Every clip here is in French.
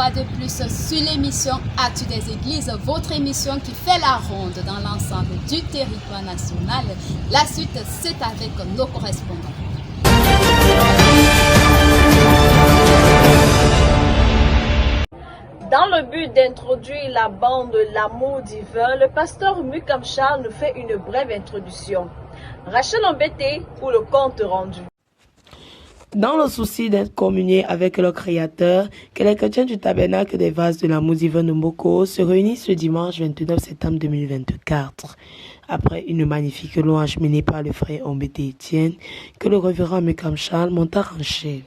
fois de plus sur l'émission Actu des Églises, votre émission qui fait la ronde dans l'ensemble du territoire national. La suite, c'est avec nos correspondants. Dans le but d'introduire la bande L'amour divin, le pasteur Mukam Charles nous fait une brève introduction. Rachel Mbete pour le compte rendu. Dans le souci d'être communiés avec le Créateur, que les chrétiens du tabernacle des vases de l'amour divin de Mboko se réunissent ce dimanche 29 septembre 2024. Après une magnifique louange menée par le frère Mbete Etienne, que le révérend Mukam Charles monta en chair.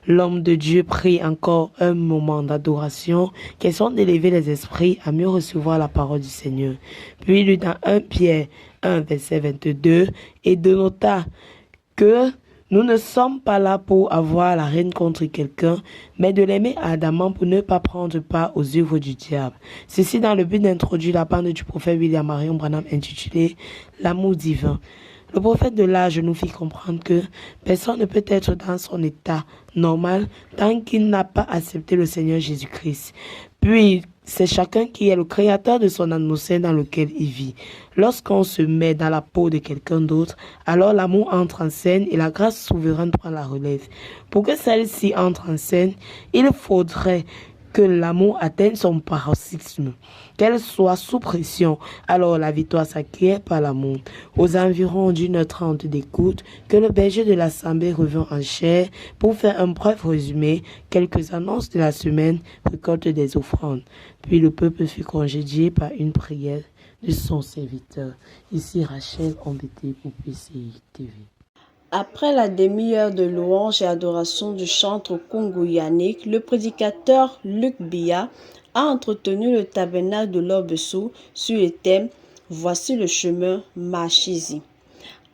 L'homme de Dieu prit encore un moment d'adoration, question d'élever les esprits à mieux recevoir la parole du Seigneur. Puis il lut dans 1 Pierre 1 verset 22 et dénota que nous ne sommes pas là pour avoir la haine contre quelqu'un, mais de l'aimer ardemment pour ne pas prendre part aux œuvres du diable. Ceci dans le but d'introduire la bande du prophète William Marion Branham intitulée L'amour divin. Le prophète de l'âge nous fit comprendre que personne ne peut être dans son état normal tant qu'il n'a pas accepté le Seigneur Jésus-Christ. Puis, c'est chacun qui est le créateur de son atmosphère dans lequel il vit. Lorsqu'on se met dans la peau de quelqu'un d'autre, alors l'amour entre en scène et la grâce souveraine prend la relève. Pour que celle-ci entre en scène, il faudrait que l'amour atteigne son paroxysme, qu'elle soit sous pression, alors la victoire s'acquiert par l'amour. Aux environs d'1h30 d'écoute, que le berger de l'Assemblée revint en chair pour faire un bref résumé, quelques annonces de la semaine, récolte des offrandes. Puis le peuple fut congédié par une prière de son serviteur. Ici Rachel Mbete pour PCI TV. Après la demi-heure de louange et adoration du chantre congo-yannique, le prédicateur Luc Biya a entretenu le tabernacle de l'Orbesso sur le thème « Voici le chemin, marchez-y ».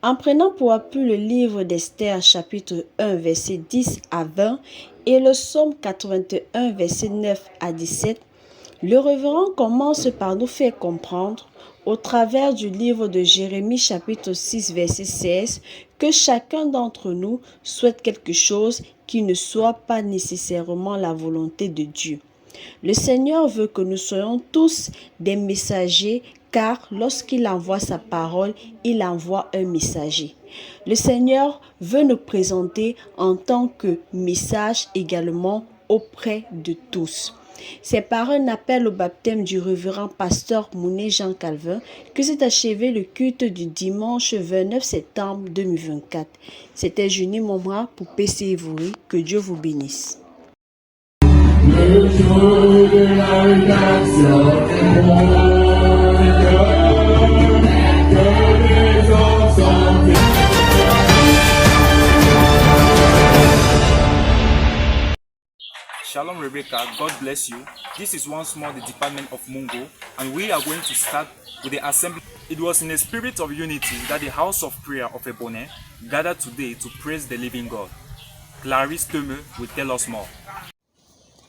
En prenant pour appui le livre d'Esther chapitre 1 verset 10 à 20 et le psaume 81 verset 9 à 17, le révérend commence par nous faire comprendre au travers du livre de Jérémie chapitre 6 verset 16 que chacun d'entre nous souhaite quelque chose qui ne soit pas nécessairement la volonté de Dieu. Le Seigneur veut que nous soyons tous des messagers car lorsqu'il envoie sa parole, il envoie un messager. Le Seigneur veut nous présenter en tant que message également auprès de tous. C'est par un appel au baptême du révérend pasteur Mouné Jean Calvin que s'est achevé le culte du dimanche 29 septembre 2024. C'était Junie Momra pour PCI Vouri. Que Dieu vous bénisse. Shalom Rebecca, God bless you. This is once more the department of Mungo, and we are going to start with the assembly. It was in a spirit of unity that the house of prayer of Ebonne gathered today to praise the living God. Clarisse Teme will tell us more.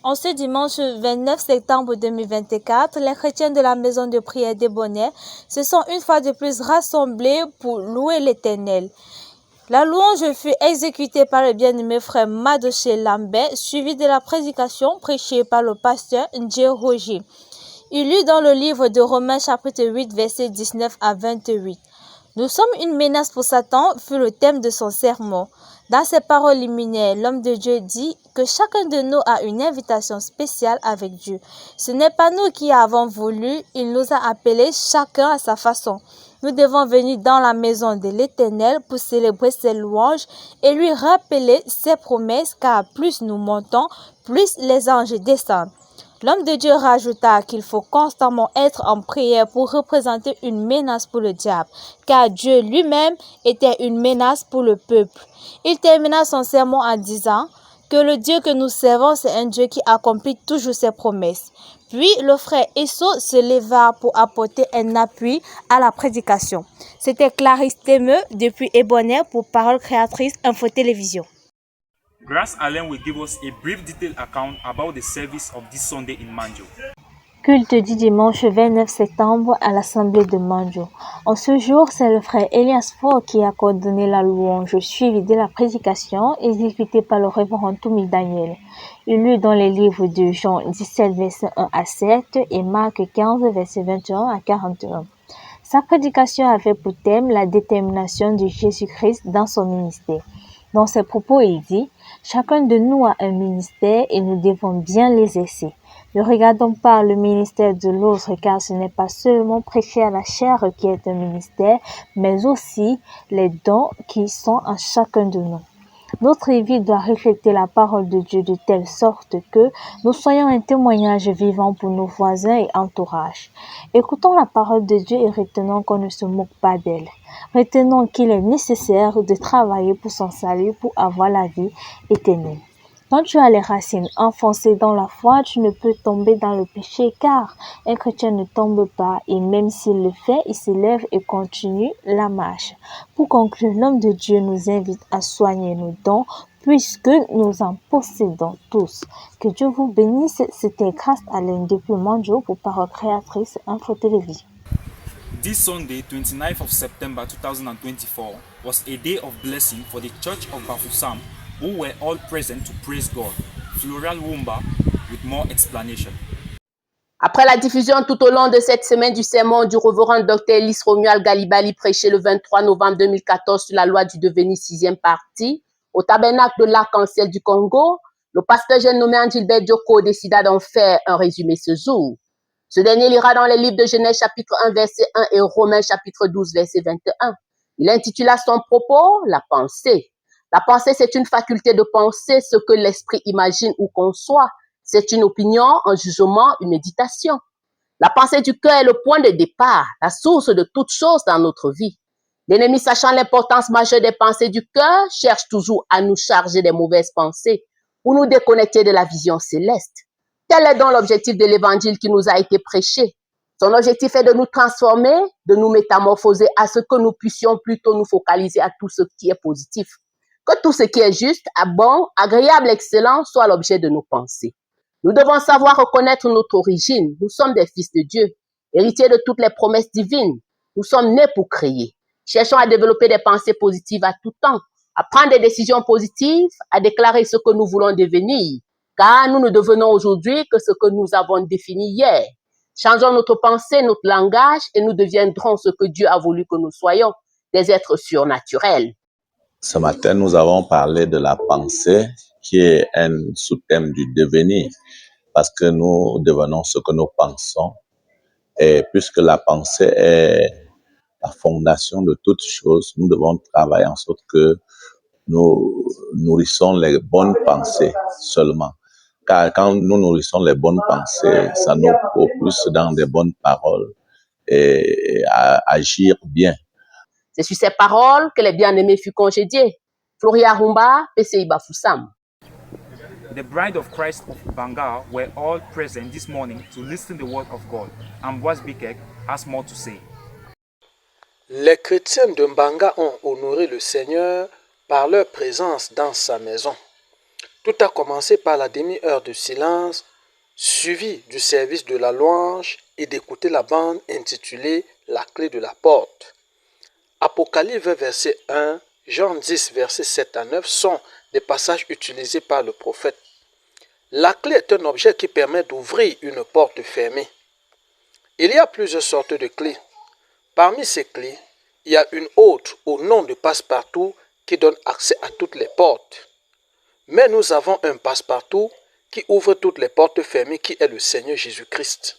En ce dimanche 29 septembre 2024, les chrétiens de la maison de prière d'Ebonne se sont une fois de plus rassemblés pour louer l'Éternel. La louange fut exécutée par le bien-aimé frère Madoché Lambert, suivi de la prédication prêchée par le pasteur Ndje Roger. Il lut dans le livre de Romains chapitre 8 versets 19 à 28. Nous sommes une menace pour Satan fut le thème de son sermon. Dans ses paroles liminaires, l'homme de Dieu dit que chacun de nous a une invitation spéciale avec Dieu. Ce n'est pas nous qui avons voulu, il nous a appelés chacun à sa façon. Nous devons venir dans la maison de l'Éternel pour célébrer ses louanges et lui rappeler ses promesses, car plus nous montons, plus les anges descendent. L'homme de Dieu rajouta qu'il faut constamment être en prière pour représenter une menace pour le diable, car Dieu lui-même était une menace pour le peuple. Il termina son sermon en disant que le Dieu que nous servons, c'est un Dieu qui accomplit toujours ses promesses. Puis le frère Esso se leva pour apporter un appui à la prédication. C'était Clarisse Teme depuis Ebonne pour Parole Créatrice Info Télévision. Grace Allen will give us a brief detailed account about the service of this Sunday in Manjo. Culte du dimanche 29 septembre à l'Assemblée de Manjo. En ce jour, c'est le frère Elias Ford qui a coordonné la louange suivie de la prédication exécutée par le révérend Toumi Daniel. Il lut dans les livres de Jean 17, versets 1 à 7 et Marc 15, versets 21 à 41. Sa prédication avait pour thème la détermination de Jésus-Christ dans son ministère. Dans ses propos, il dit « Chacun de nous a un ministère et nous devons bien l'exercer. Ne regardons pas le ministère de l'autre car ce n'est pas seulement prêcher à la chair qui est un ministère, mais aussi les dons qui sont en chacun de nous. » Notre vie doit refléter la parole de Dieu de telle sorte que nous soyons un témoignage vivant pour nos voisins et entourages. Écoutons la parole de Dieu et retenons qu'on ne se moque pas d'elle. Retenons qu'il est nécessaire de travailler pour son salut pour avoir la vie éternelle. Quand tu as les racines enfoncées dans la foi, tu ne peux tomber dans le péché car un chrétien ne tombe pas et même s'il le fait, il se lève et continue la marche. Pour conclure, l'homme de Dieu nous invite à soigner nos dons puisque nous en possédons tous. Que Dieu vous bénisse. C'était grâce à l'un des plus mondiaux pour Parole Créatrice Info Télévision. This Sunday, 29th of September 2024, was a day of blessing for the Church of Bafoussam, who were all present to praise God. Floral Wumba with more explanation. Après la diffusion tout au long de cette semaine du sermon du révérend Dr. Elis Romuald Galibali prêché le 23 novembre 2014 sur la loi du devenir sixième partie au tabernacle de l'Arc-en-Ciel du Congo, le pasteur jeune nommé Gilbert Dioko décida d'en faire un résumé ce jour. Ce dernier lira dans les livres de Genèse chapitre 1 verset 1 et Romains chapitre 12 verset 21. Il intitula son propos « La pensée ». La pensée, c'est une faculté de penser ce que l'esprit imagine ou conçoit. C'est une opinion, un jugement, une méditation. La pensée du cœur est le point de départ, la source de toute chose dans notre vie. L'ennemi, sachant l'importance majeure des pensées du cœur, cherche toujours à nous charger des mauvaises pensées pour nous déconnecter de la vision céleste. Tel est donc l'objectif de l'évangile qui nous a été prêché. Son objectif est de nous transformer, de nous métamorphoser à ce que nous puissions plutôt nous focaliser à tout ce qui est positif. Que tout ce qui est juste, bon, agréable, excellent soit l'objet de nos pensées. Nous devons savoir reconnaître notre origine. Nous sommes des fils de Dieu, héritiers de toutes les promesses divines. Nous sommes nés pour créer. Cherchons à développer des pensées positives à tout temps, à prendre des décisions positives, à déclarer ce que nous voulons devenir, car nous ne devenons aujourd'hui que ce que nous avons défini hier. Changeons notre pensée, notre langage, et nous deviendrons ce que Dieu a voulu que nous soyons, des êtres surnaturels. Ce matin, nous avons parlé de la pensée, qui est un sous-thème du devenir, parce que nous devenons ce que nous pensons. Et puisque la pensée est la fondation de toutes choses, nous devons travailler en sorte que nous nourrissons les bonnes pensées seulement. Car quand nous nourrissons les bonnes pensées, ça nous propulse dans des bonnes paroles et à agir bien. C'est sur ces paroles que les bien-aimés furent congédiés. Floria Rumba, PCI Bafoussam. The bride of Christ of Bangar were all present this morning to listen to the word of God. Ambroise Bikek has more to say. Les chrétiens de Mbanga ont honoré le Seigneur par leur présence dans sa maison. Tout a commencé par la demi-heure de silence, suivi du service de la louange et d'écouter la bande intitulée « La clé de la porte ». Apocalypse verset 1, Jean 10 verset 7 à 9 sont des passages utilisés par le prophète. La clé est un objet qui permet d'ouvrir une porte fermée. Il y a plusieurs sortes de clés. Parmi ces clés, il y a une autre au nom de passe-partout qui donne accès à toutes les portes. Mais nous avons un passe-partout qui ouvre toutes les portes fermées qui est le Seigneur Jésus-Christ.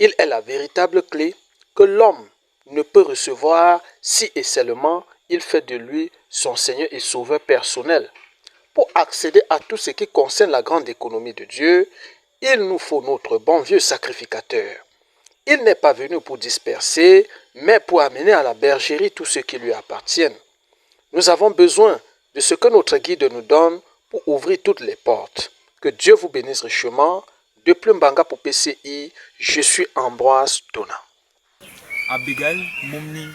Il est la véritable clé que l'homme ne peut recevoir si et seulement il fait de lui son Seigneur et Sauveur personnel. Pour accéder à tout ce qui concerne la grande économie de Dieu, il nous faut notre bon vieux sacrificateur. Il n'est pas venu pour disperser, mais pour amener à la bergerie tout ce qui lui appartient. Nous avons besoin de ce que notre guide nous donne pour ouvrir toutes les portes. Que Dieu vous bénisse richement. Depuis Mbanga pour PCI, je suis Ambroise Dona. Abigail Mumni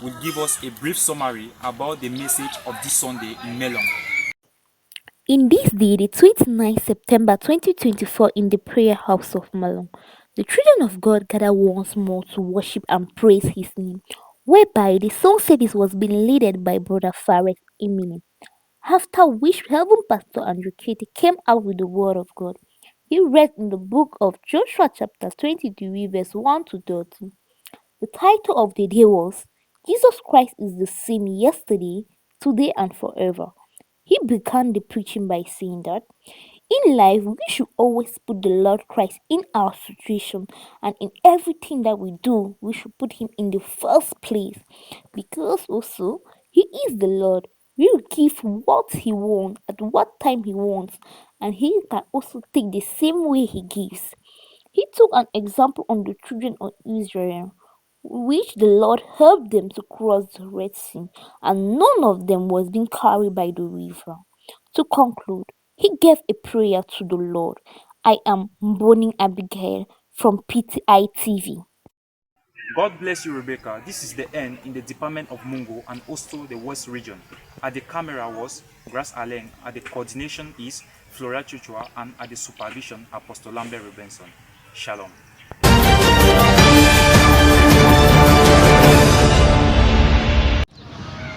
will give us a brief summary about the message of this Sunday in Melon. In this day, the 29th September 2024, in the prayer house of Malong, the children of God gathered once more to worship and praise His name, whereby the song service was being led by Brother Fares Eminem. after which Reverend Pastor Andrew Katie came out with the Word of God. He read in the book of Joshua chapter 23 verse 1 to 13. The title of the day was Jesus Christ is the same yesterday, today and forever. He began the preaching by saying that in life we should always put the Lord Christ in our situation, and in everything that we do we should put him in the first place, because also he is the Lord. He will give what he wants at what time he wants, and he can also take the same way he gives. He took an example on the children of Israel, which the Lord helped them to cross the Red Sea, and none of them was being carried by the river. To conclude, he gave a prayer to the Lord. I am Mboni Abigail from PTI TV. God bless you, Rebecca. This is the end in the department of Mungo and also the West region. At the camera was Grace Allen, at the coordination is Flora Chuchua, and at the supervision Apostle Lambert Robinson. Shalom.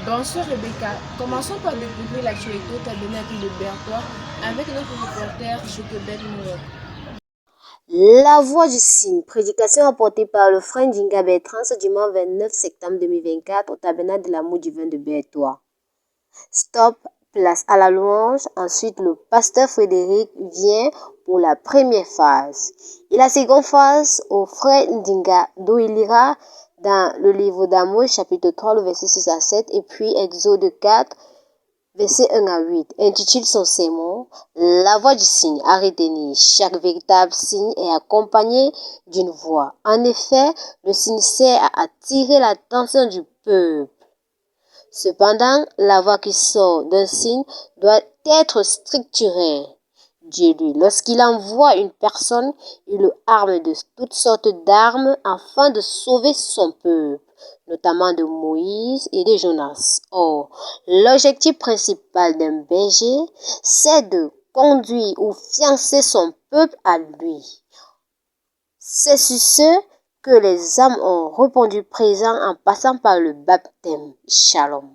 Bonsoir Rebecca, commençons par découvrir l'actualité au tabernacle de Berthois avec notre reporter Joquebed Mourok. La voix du signe, prédication apportée par le frère Ndinga Bertrand ce dimanche 29 septembre 2024 au tabernacle de l'amour divin de Berthois. Stop, place à la louange. Ensuite, le pasteur Frédéric vient pour la première phase. Et la seconde phase au frère Ndinga, d'où il ira dans le livre d'Amos, chapitre 3, le verset 6 à 7, et puis Exode 4, verset 1 à 8, intitule son sermon « La voix du signe à retenir. Chaque véritable signe est accompagné d'une voix. En effet, le signe sert à attirer l'attention du peuple. Cependant, la voix qui sort d'un signe doit être structurée. Dieu, lui, lorsqu'il envoie une personne, il le arme de toutes sortes d'armes afin de sauver son peuple, notamment de Moïse et de Jonas. Or, l'objectif principal d'un berger, c'est de conduire ou fiancer son peuple à lui. C'est sur ce que les âmes ont répondu présent en passant par le baptême. Shalom.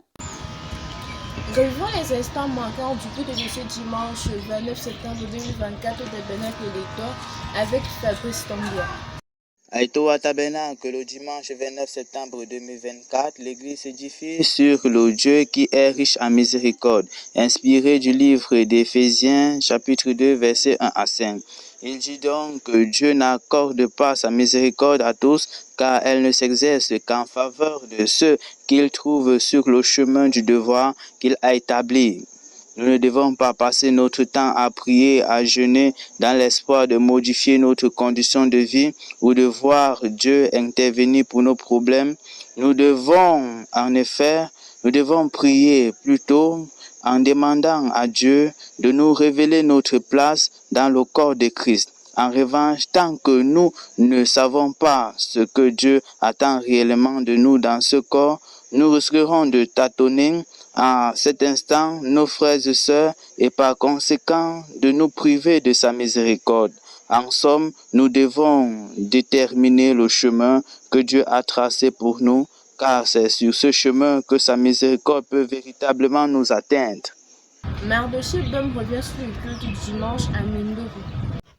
Revivons les instants manquants du culte de ce dimanche 29 septembre 2024 au tabernacle de l'État avec Fabrice Tombia. À Etoa Tabernacle, le dimanche 29 septembre 2024, l'église s'édifie sur le Dieu qui est riche en miséricorde, inspiré du livre d'Éphésiens, chapitre 2, versets 1 à 5. Il dit donc que Dieu n'accorde pas sa miséricorde à tous, car elle ne s'exerce qu'en faveur de ceux qu'il trouve sur le chemin du devoir qu'il a établi. Nous ne devons pas passer notre temps à prier, à jeûner, dans l'espoir de modifier notre condition de vie ou de voir Dieu intervenir pour nos problèmes. Nous devons prier plutôt en demandant à Dieu de nous révéler notre place dans le corps de Christ. En revanche, tant que nous ne savons pas ce que Dieu attend réellement de nous dans ce corps, nous risquerons de tâtonner à cet instant nos frères et sœurs et par conséquent de nous priver de sa miséricorde. En somme, nous devons déterminer le chemin que Dieu a tracé pour nous, car c'est sur ce chemin que sa miséricorde peut véritablement nous atteindre. Mardoché Bum revient sur le culte du dimanche à Mindoro.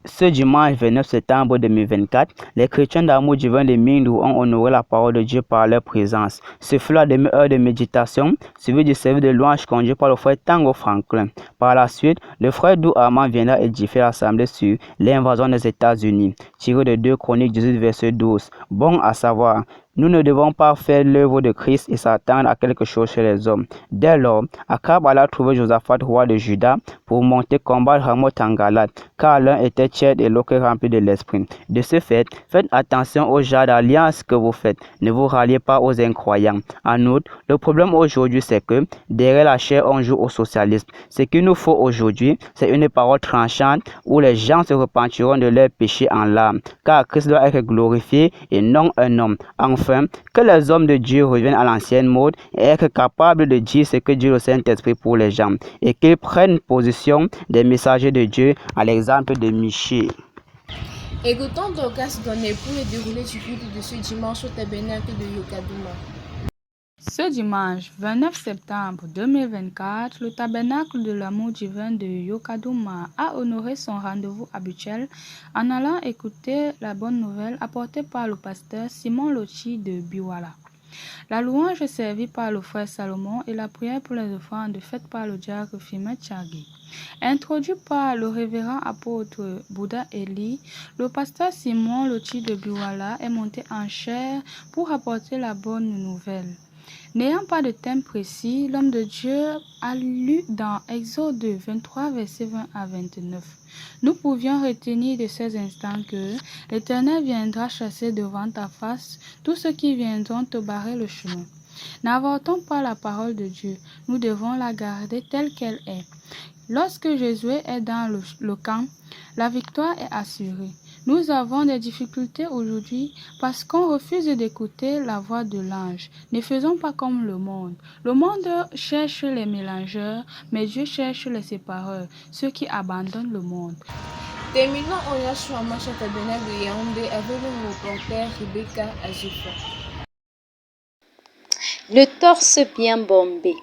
Ce dimanche 29 septembre 2024, les chrétiens d'amour divin de Mindou ont honoré la parole de Dieu par leur présence. Ce fut la demi-heure de méditation, suivi du service de louange conduit par le frère Tango Franklin. Par la suite, le frère Dou Armand viendra édifier l'assemblée sur l'invasion des États-Unis, tiré de 2 Chroniques 18 verset 12. Bon à savoir, nous ne devons pas faire l'œuvre de Christ et s'attendre à quelque chose chez les hommes. Dès lors, Akab alla trouver Josaphat, roi de Juda, pour monter combattre Ramoth en Galade, car l'un était tiède et l'autre rempli de l'esprit. De ce fait, faites attention au genre d'alliance que vous faites. Ne vous ralliez pas aux incroyants. En outre, le problème aujourd'hui, c'est que derrière la chair, on joue au socialisme. Ce qu'il nous faut aujourd'hui, c'est une parole tranchante où les gens se repentiront de leurs péchés en larmes, car Christ doit être glorifié et non un homme. Enfin, que les hommes de Dieu reviennent à l'ancienne mode et être capables de dire ce que dit le Saint-Esprit pour les gens et qu'ils prennent position des messagers de Dieu à l'exemple de Michée. Écoutons Dorcas donner pour le déroulé du culte de ce dimanche au tabernacle de Yokadouma. Ce dimanche 29 septembre 2024, le tabernacle de l'amour divin de Yokaduma a honoré son rendez-vous habituel en allant écouter la bonne nouvelle apportée par le pasteur Simon Lochi de Biwala. La louange servie par le frère Salomon et la prière pour les offrandes faite par le diacre Fimet Tchagui. Introduit par le révérend apôtre Bouddha Eli, le pasteur Simon Lochi de Biwala est monté en chair pour apporter la bonne nouvelle. N'ayant pas de thème précis, l'homme de Dieu a lu dans Exode 23, versets 20 à 29. Nous pouvions retenir de ces instants que l'Éternel viendra chasser devant ta face tous ceux qui viendront te barrer le chemin. N'avortons pas la parole de Dieu, nous devons la garder telle qu'elle est. Lorsque Josué est dans le camp, la victoire est assurée. Nous avons des difficultés aujourd'hui parce qu'on refuse d'écouter la voix de l'ange. Ne faisons pas comme le monde. Le monde cherche les mélangeurs, mais Dieu cherche les sépareurs, ceux qui abandonnent le monde. Terminons au Yahshua Masha Tabernacle de Yaoundé avec le reporter Rebecca Azufa. Le torse bien bombé,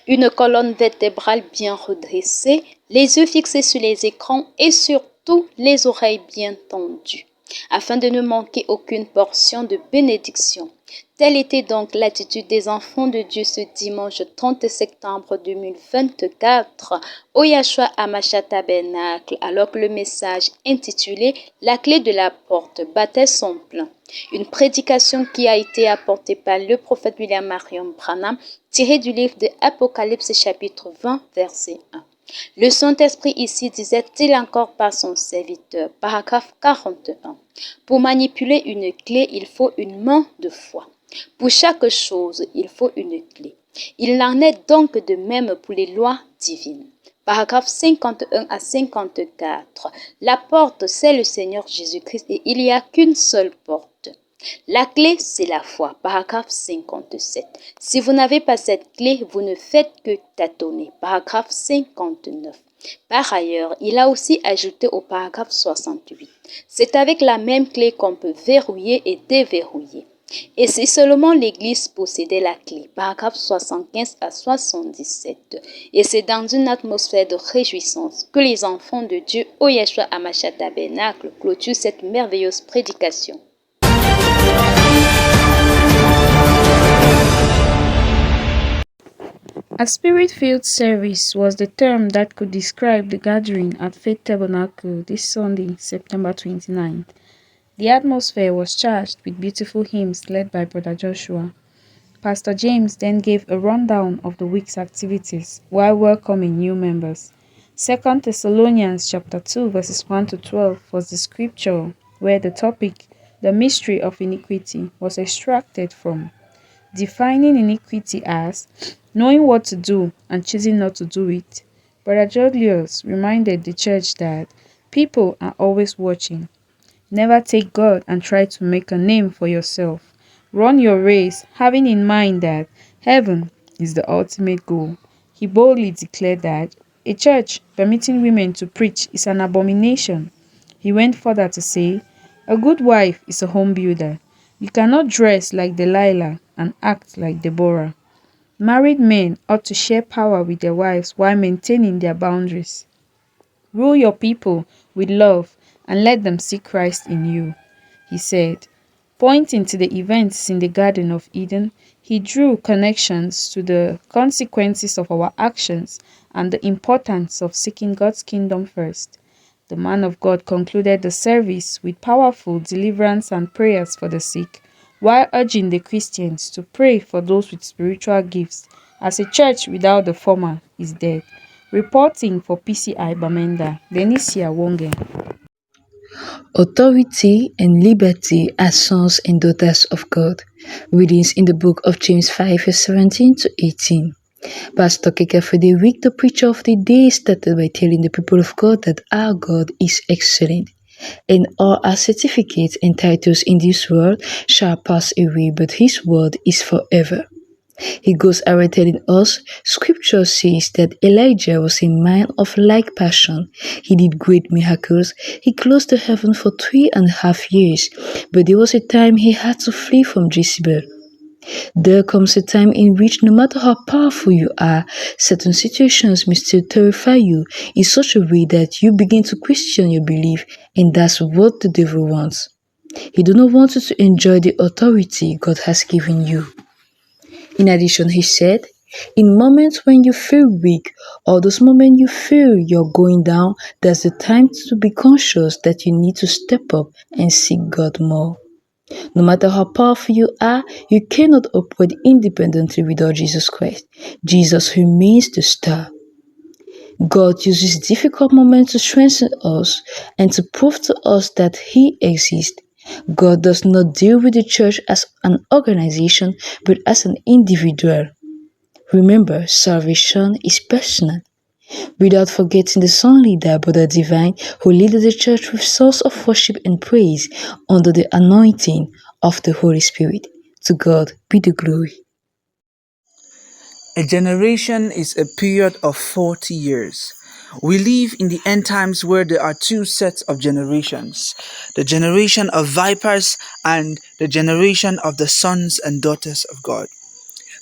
une colonne vertébrale bien redressée, les yeux fixés sur les écrans et surtout les oreilles bien tendues, afin de ne manquer aucune portion de bénédiction. Telle était donc l'attitude des enfants de Dieu ce dimanche 30 septembre 2024 au Yahshua Hamashiach Tabernacle, alors que le message intitulé « La clé de la porte » battait son plein. Une prédication qui a été apportée par le prophète William Marion Branham, tirée du livre de Apocalypse chapitre 20, verset 1. Le Saint-Esprit ici disait-il encore par son serviteur, paragraphe 41. Pour manipuler une clé, il faut une main de foi. Pour chaque chose, il faut une clé. Il en est donc de même pour les lois divines. Paragraphe 51 à 54. La porte, c'est le Seigneur Jésus-Christ et il n'y a qu'une seule porte. La clé, c'est la foi. Paragraphe 57. Si vous n'avez pas cette clé, vous ne faites que tâtonner. Paragraphe 59. Par ailleurs, il a aussi ajouté au paragraphe 68. C'est avec la même clé qu'on peut verrouiller et déverrouiller. Et si seulement l'Église possédait la clé, paragraphe 75 à 77. Et c'est dans une atmosphère de réjouissance que les enfants de Dieu au Yahshua Hamashiach Tabernacle clôturent cette merveilleuse prédication. A spirit-filled service was the term that could describe the gathering at Faith Tabernacle this Sunday, September 29th. The atmosphere was charged with beautiful hymns led by Brother Joshua. Pastor James then gave a rundown of the week's activities while welcoming new members. 2 Thessalonians chapter 2 verses 1 to 12 was the scripture where the topic, the mystery of iniquity, was extracted from. Defining iniquity as knowing what to do and choosing not to do it. Brother Julius reminded the church that people are always watching. Never take God and try to make a name for yourself. Run your race, having in mind that heaven is the ultimate goal. He boldly declared that a church permitting women to preach is an abomination. He went further to say, a good wife is a home builder. You cannot dress like Delilah and act like Deborah. Married men ought to share power with their wives while maintaining their boundaries. Rule your people with love and let them see Christ in you, he said. Pointing to the events in the Garden of Eden, he drew connections to the consequences of our actions and the importance of seeking God's kingdom first. The man of God concluded the service with powerful deliverance and prayers for the sick, while urging the Christians to pray for those with spiritual gifts, as a church without the former is dead. Reporting for PCI Bamenda, Denisia Wonge. Authority and liberty as sons and daughters of God. Readings in the book of James 5, verse 17 to 18. Pastor Keke for the week, the preacher of the day, started by telling the people of God that our God is excellent. And all our certificates and titles in this world shall pass away, but his word is forever. He goes around telling us, scripture says that Elijah was a man of like passion. He did great miracles. He closed the heaven for 3.5 years, but there was a time he had to flee from Jezebel. There comes a time in which no matter how powerful you are, certain situations may still terrify you in such a way that you begin to question your belief, and that's what the devil wants. He does not want you to enjoy the authority God has given you. In addition, he said, in moments when you feel weak or those moments you feel you're going down, that's the time to be conscious that you need to step up and seek God more. No matter how powerful you are, you cannot operate independently without Jesus Christ. Jesus remains the star. God uses difficult moments to strengthen us and to prove to us that He exists. God does not deal with the church as an organization, but as an individual. Remember, salvation is personal. Without forgetting the song leader, Brother Divine, who leaded the church with songs of worship and praise under the anointing of the Holy Spirit. To God be the glory. A generation is a period of 40 years. We live in the end times where there are two sets of generations, the generation of vipers and the generation of the sons and daughters of God.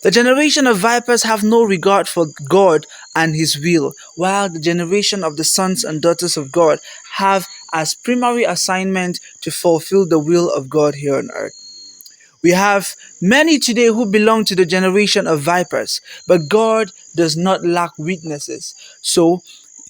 The generation of vipers have no regard for God and His will, while the generation of the sons and daughters of God have as primary assignment to fulfill the will of God here on earth. We have many today who belong to the generation of vipers, but God does not lack witnesses. So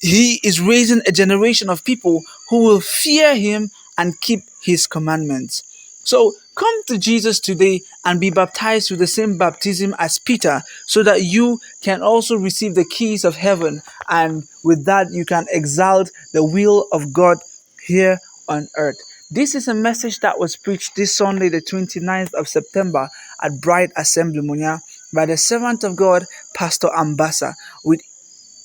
He is raising a generation of people who will fear Him and keep His commandments. So come to Jesus today and be baptized with the same baptism as Peter, so that you can also receive the keys of heaven, and with that you can exalt the will of God here on earth. This is a message that was preached this Sunday, the 29th of September at Bright Assembly Munya by the servant of God, Pastor Ambassa, with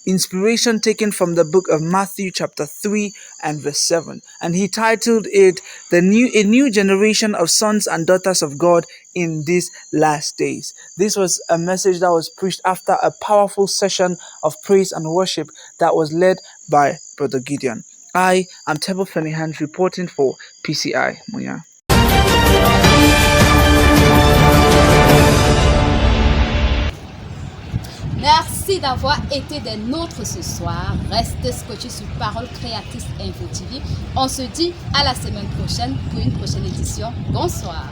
inspiration taken from the book of Matthew chapter 3 and verse 7. And he titled it, A New Generation of Sons and Daughters of God in These Last Days. This was a message that was preached after a powerful session of praise and worship that was led by Brother Gideon. I am Tebo Fenihan reporting for PCI Munya. Merci d'avoir été des nôtres ce soir. Restez scotchés sur Parole Créatrice Info TV. On se dit à la semaine prochaine pour une prochaine édition. Bonsoir.